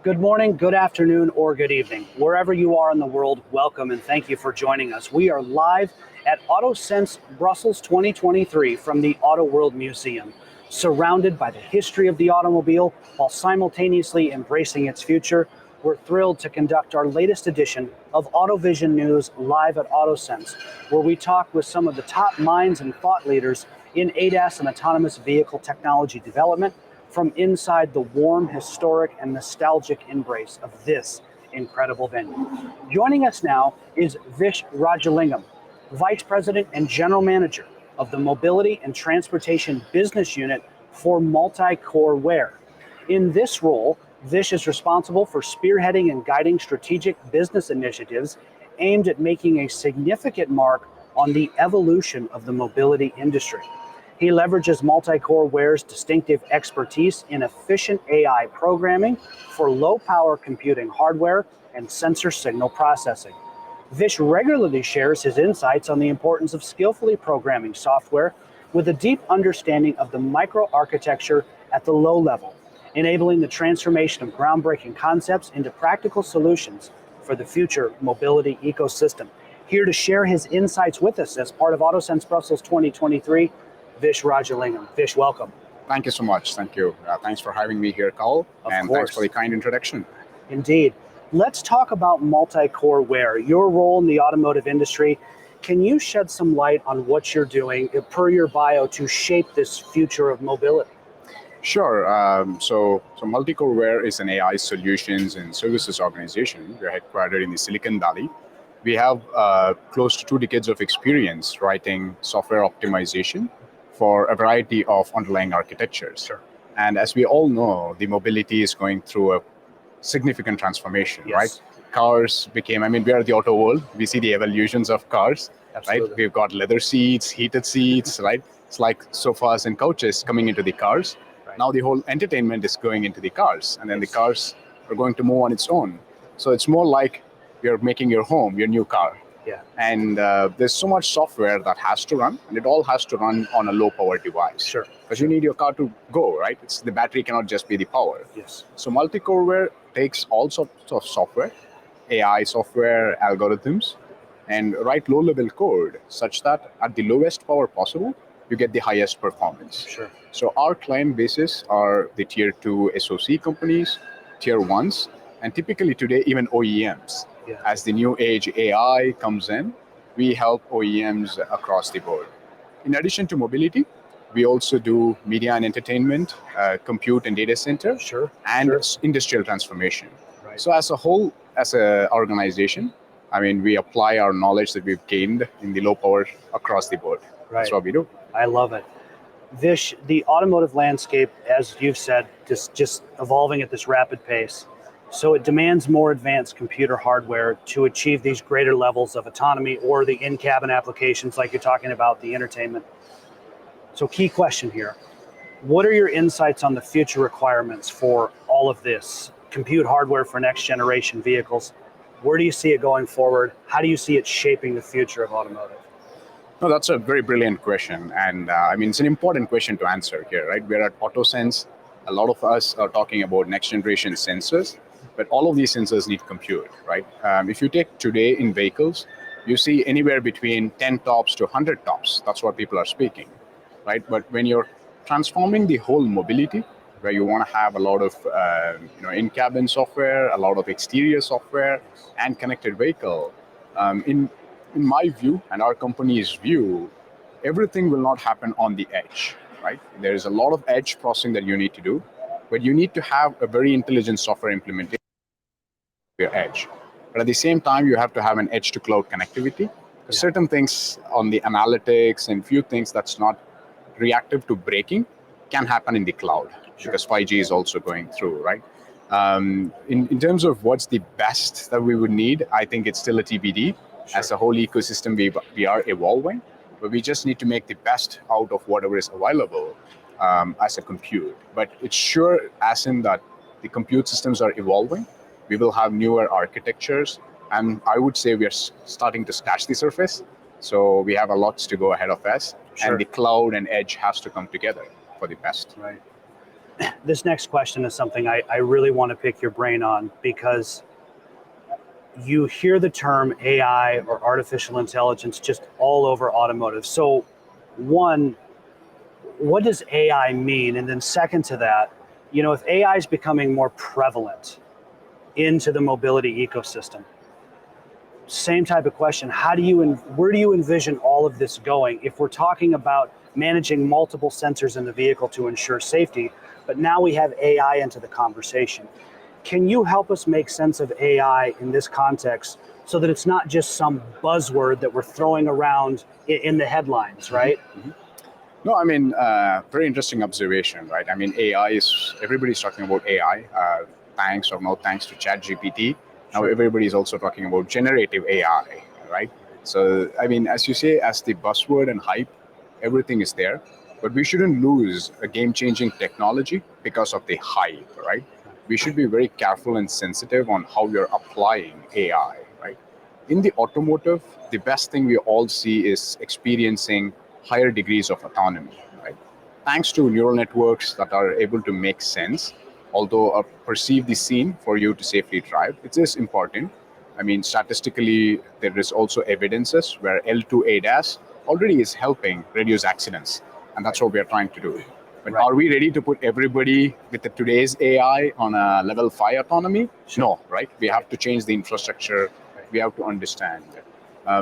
Good morning, good afternoon, or good evening. Wherever you are in the world, welcome and thank you for joining us. We are live at AutoSens Brussels 2023 from the Auto World Museum, surrounded by the history of the automobile while simultaneously embracing its future. We're thrilled to conduct our latest edition of AutoVision News live at AutoSens, where we talk with some of the top minds and thought leaders in ADAS and autonomous vehicle technology development from inside the warm, historic, and nostalgic embrace of this incredible venue. Joining us now is Vish Rajalingam, Vice President and General Manager of the Mobility and Transportation Business Unit for MulticoreWare. In this role, Vish is responsible for spearheading and guiding strategic business initiatives aimed at making a significant mark on the evolution of the mobility industry. He leverages MulticoreWare's distinctive expertise in efficient AI programming for low-power computing hardware and sensor signal processing. Vish regularly shares his insights on the importance of skillfully programming software with a deep understanding of the microarchitecture at the low level, enabling the transformation of groundbreaking concepts into practical solutions for the future mobility ecosystem. Here to share his insights with us as part of AutoSens Brussels 2023, Vish Rajalingam. Vish, welcome. Thank you so much. Thank you. Thanks for having me here, Carl. And thanks for the kind introduction. Indeed. Let's talk about MulticoreWare, your role in the automotive industry. Can you shed some light on what you're doing, per your bio, to shape this future of mobility? Sure. So MulticoreWare is an AI solutions and services organization. We're headquartered in the Silicon Valley. We have close to 2 decades of experience writing software optimization for a variety of underlying architectures. Sure. And as we all know, the mobility is going through a significant transformation, yes. Right? Cars became, we are the auto world. We see the evolutions of cars, Absolutely. Right? We've got leather seats, heated seats, right? It's like sofas and couches coming into the cars. Right. Now the whole entertainment is going into the cars, and then the cars are going to move on its own. So it's more like you're making your home, your new car. Yeah. And there's so much software that has to run, and it all has to run on a low power device. Sure. Because you need your car to go, right? The battery cannot just be the power. Yes. So MulticoreWare takes all sorts of software, AI software, algorithms, and write low level code such that at the lowest power possible, you get the highest performance. Sure. So our client bases are the tier 2 SoC companies, tier 1s, and typically today even OEMs. Yeah. As the new age AI comes in, we help OEMs across the board. In addition to mobility, we also do media and entertainment, compute and data center, Sure. and Sure. industrial transformation. Right. So as a whole, as an organization, we apply our knowledge that we've gained in the low power across the board. Right. That's what we do. I love it. Vish, the automotive landscape, as you've said, just evolving at this rapid pace. So it demands more advanced computer hardware to achieve these greater levels of autonomy or the in-cabin applications like you're talking about, the entertainment. So key question here, what are your insights on the future requirements for all of this? Compute hardware for next generation vehicles. Where do you see it going forward? How do you see it shaping the future of automotive? No, that's a very brilliant question. And it's an important question to answer here, right? We're at AutoSens. A lot of us are talking about next generation sensors, but all of these sensors need compute, right? If you take today in vehicles, you see anywhere between 10 tops to 100 tops. That's what people are speaking, right? But when you're transforming the whole mobility, where you want to have a lot of in-cabin software, a lot of exterior software, and connected vehicle, in my view and our company's view, everything will not happen on the edge, right? There is a lot of edge processing that you need to do, but you need to have a very intelligent software implementation of your edge. But at the same time, you have to have an edge to cloud connectivity. Certain things on the analytics and few things that's not reactive to braking can happen in the cloud. Sure. Because 5G is also going through, right? In terms of what's the best that we would need, I think it's still a TBD. Sure. As a whole ecosystem, we are evolving, but we just need to make the best out of whatever is available as a compute. But it's sure as in that the compute systems are evolving. We will have newer architectures, and I would say we are starting to scratch the surface. So we have a lot to go ahead of us, sure. And the cloud and edge has to come together for the best. Right. this next question is something I really want to pick your brain on, because you hear the term AI or artificial intelligence just all over automotive. So, one, what does AI mean? And then, second to that, if AI is becoming more prevalent into the mobility ecosystem, same type of question. Where do you envision all of this going if we're talking about managing multiple sensors in the vehicle to ensure safety, but now we have AI into the conversation? Can you help us make sense of AI in this context so that it's not just some buzzword that we're throwing around in the headlines, right? Mm-hmm. No, I mean, very interesting observation, right? I mean, everybody's talking about AI, thanks or no thanks to ChatGPT. Now everybody's also talking about generative AI, right? So, I mean, as you say, as the buzzword and hype, everything is there, but we shouldn't lose a game-changing technology because of the hype, right? We should be very careful and sensitive on how we are applying AI, right? In the automotive, the best thing we all see is experiencing higher degrees of autonomy, right? Thanks to neural networks that are able to make sense, although perceive the scene for you to safely drive. It is important. I mean, statistically, there is also evidences where L2 ADAS already is helping reduce accidents, and that's what we are trying to do. But are we ready to put everybody with today's AI on a level 5 autonomy? No, right? We have to change the infrastructure. We have to understand.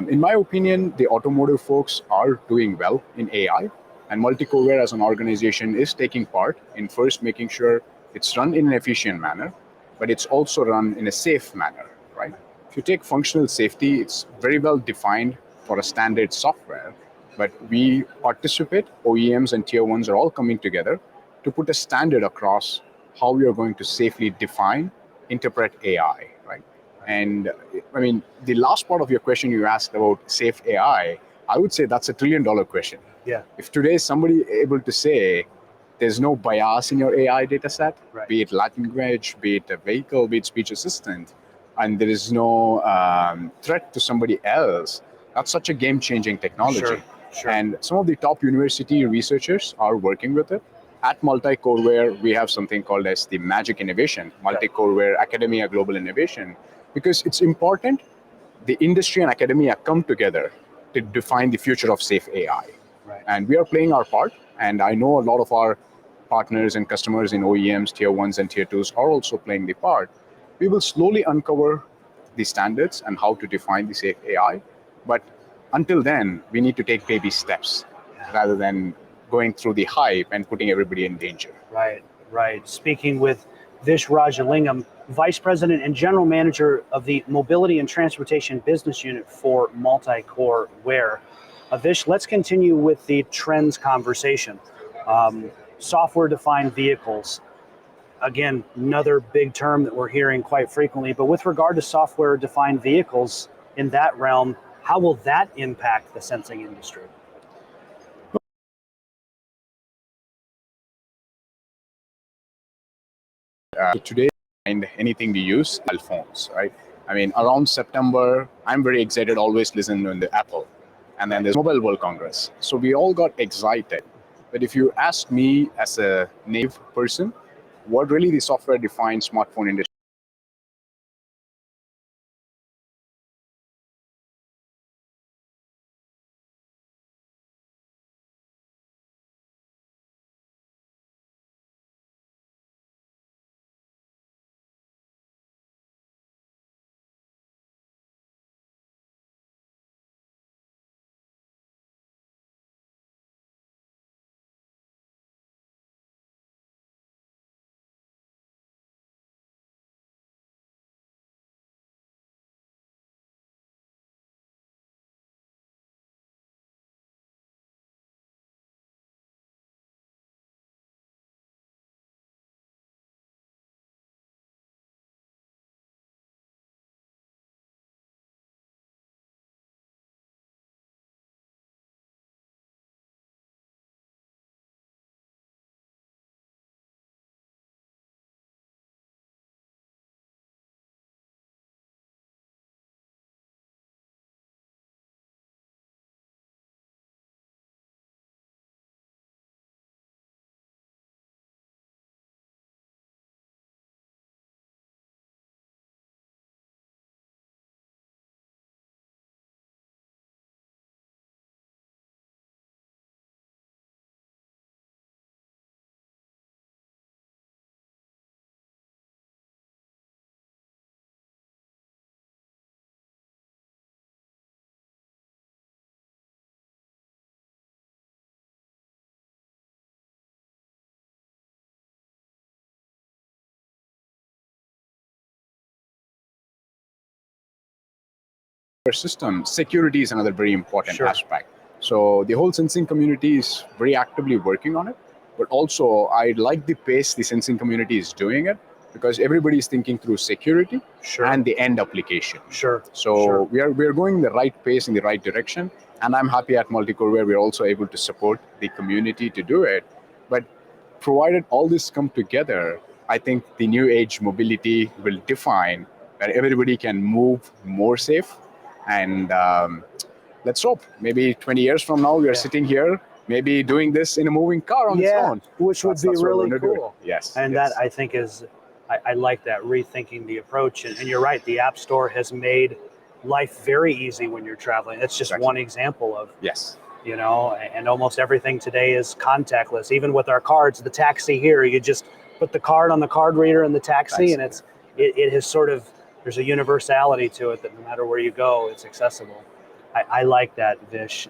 In my opinion, the automotive folks are doing well in AI, and MulticoreWare as an organization is taking part in first making sure it's run in an efficient manner, but it's also run in a safe manner, right? If you take functional safety, it's very well defined for a standard software, but we participate, OEMs and tier ones are all coming together to put a standard across how we are going to safely define, interpret AI, right? And I mean, the last part of your question you asked about safe AI, I would say that's $1 trillion question. Yeah. If today somebody able to say there's no bias in your AI data set, be it language, be it a vehicle, be it speech assistant, and there is no threat to somebody else, that's such a game-changing technology. Sure. And some of the top university researchers are working with it. At MulticoreWare, we have something called as the Magic Innovation, MulticoreWare Academia Global Innovation, because it's important the industry and academia come together to define the future of safe AI. And we are playing our part, and I know a lot of our partners and customers in OEMs, tier ones and tier twos are also playing the part. We will slowly uncover the standards and how to define the safe AI, but until then, we need to take baby steps rather than going through the hype and putting everybody in danger. Right. Speaking with Vish Rajalingam, Vice President and General Manager of the Mobility and Transportation Business Unit for MulticoreWare. Vish, let's continue with the trends conversation. Software-defined vehicles. Again, another big term that we're hearing quite frequently, but with regard to software-defined vehicles in that realm, how will that impact the sensing industry? Today, and anything we use, cell phones, right? I mean, around September, I'm very excited, always listen to the Apple. And then there's Mobile World Congress. So we all got excited. But if you ask me as a native person, what really the software-defined smartphone industry system, security is another very important Sure. aspect. So the whole sensing community is very actively working on it, but also I like the pace the sensing community is doing it, because everybody is thinking through security Sure. and the end application. Sure. So Sure. we are going the right pace in the right direction, and I'm happy at MulticoreWare we're also able to support the community to do it. But provided all this come together, I think the new age mobility will define that everybody can move more safe. And let's hope maybe 20 years from now we are sitting here, maybe doing this in a moving car on its own. Which would be That's what really we're gonna do. cool. Yes. And yes. that I think is, I like that, rethinking the approach. And you're right, the App Store has made life very easy when you're traveling. It's just Exactly. one example of, Yes. you know, and almost everything today is contactless. Even with our cards, the taxi here, you just put the card on the card reader in the taxi, and it has sort of, there's a universality to it that no matter where you go, it's accessible. I like that, Vish.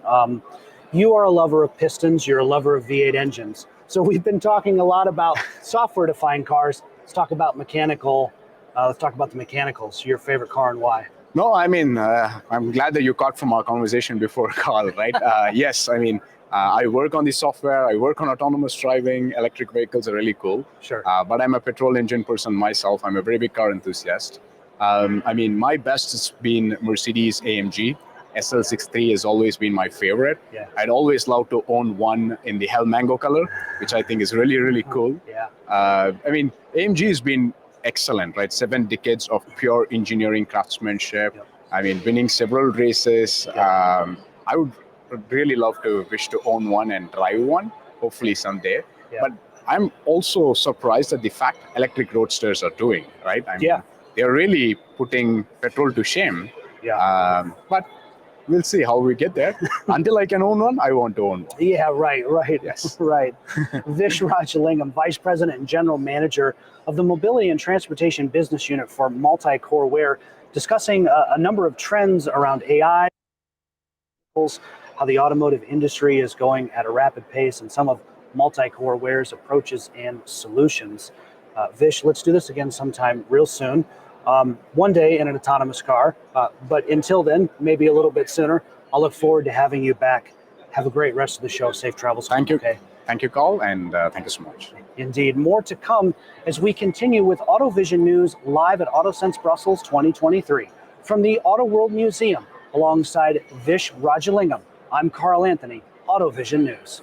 You are a lover of pistons, you're a lover of V8 engines. So we've been talking a lot about software-defined cars. Let's talk about mechanical. Let's talk about the mechanicals. Your favorite car and why? No, I mean, I'm glad that you caught from our conversation before, Carl, right? Yes, I mean, I work on the software, I work on autonomous driving, electric vehicles are really cool. Sure. But I'm a petrol engine person myself. I'm a very big car enthusiast. I mean, my best has been Mercedes AMG. SL63 has always been my favorite. Yeah. I'd always love to own one in the hell mango color, which I think is really, really cool. Yeah. I mean, AMG has been excellent, right? 7 decades of pure engineering craftsmanship. Yep. I mean, winning several races. I would really love to wish to own one and drive one, hopefully someday. Yeah. But I'm also surprised at the fact electric roadsters are doing, right? I mean, they're really putting petrol to shame. Yeah. But we'll see how we get there. Until I can own one, I want to own one. Yeah, right. Yes. Right. Vish Rajalingam, Vice President and General Manager of the Mobility and Transportation Business Unit for MulticoreWare, discussing a number of trends around AI, how the automotive industry is going at a rapid pace, and some of MulticoreWare's approaches and solutions. Vish, let's do this again sometime real soon. One day in an autonomous car, but until then, maybe a little bit sooner. I'll look forward to having you back. Have a great rest of the show. Safe travels. Thank you. Okay. Thank you, Carl, and thank you so much. Indeed. More to come as we continue with AutoVision News live at AutoSens Brussels 2023. From the Auto World Museum, alongside Vish Rajalingam, I'm Carl Anthony, AutoVision News.